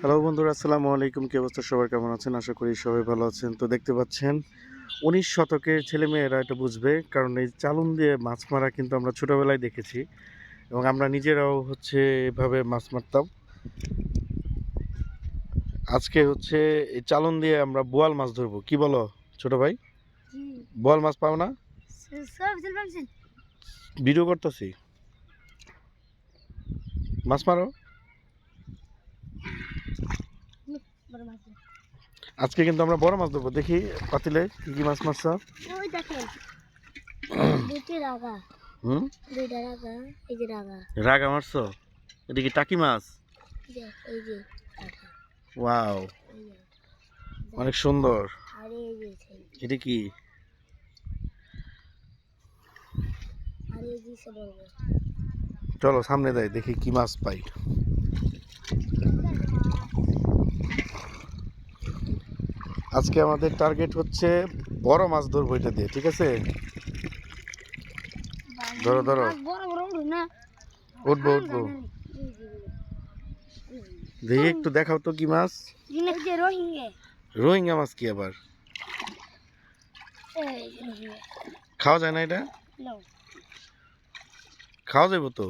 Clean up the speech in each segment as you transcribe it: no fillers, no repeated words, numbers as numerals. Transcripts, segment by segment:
Hello বন্ধুরা, আসসালামু আলাইকুম। কি অবস্থা সবার, কেমন আছেন? আশা করি সবাই ভালো আছেন। তো দেখতে পাচ্ছেন 19 শতকের ছেলেমেয়েরা এটা বুঝবে, কারণ এই চালুন দিয়ে মাছ মারা কিন্তু আমরা ছোটোবেলায় দেখেছি এবং আমরা নিজেরাও এভাবে মাছ মারতাম। আজকে এই চালুন দিয়ে আমরা বোয়াল মাছ ধরবো। কি বলো ছোট ভাই? বোয়াল মাছ পাও না? ভিডিও করতেছি, মাছ মারো। আজকে কিন্তু আমরা বড় মাছ ধরবো। দেখি পাতিলে কি কি মাছ মারছ। হুম, রাগা মারছো? এটা কি টাকি মাছ? ওয়াও, অনেক সুন্দর। এটা কি? চলো সামনে যাই, দেখি কি মাছ পাই। আজকে আমাদের টার্গেট হচ্ছে বড় মাছ ধরবো এটা দিয়ে, ঠিক আছে? ধরো ধরো, উঠবো উঠবো। দেখি একটু দেখাও তো কি মাছ। রোহিঙ্গা মাছ? কি আবার খাওয়া যায় না এটা? খাওয়া যাবো তো।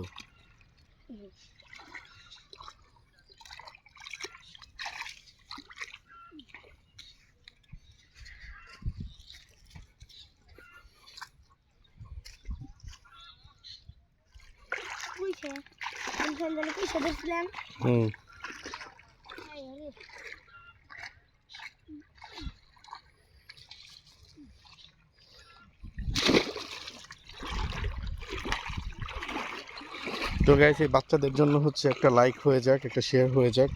হুম, তো গাইস, এই বাচ্চাদের জন্য একটা লাইক হয়ে যাক, একটা শেয়ার হয়ে যাক।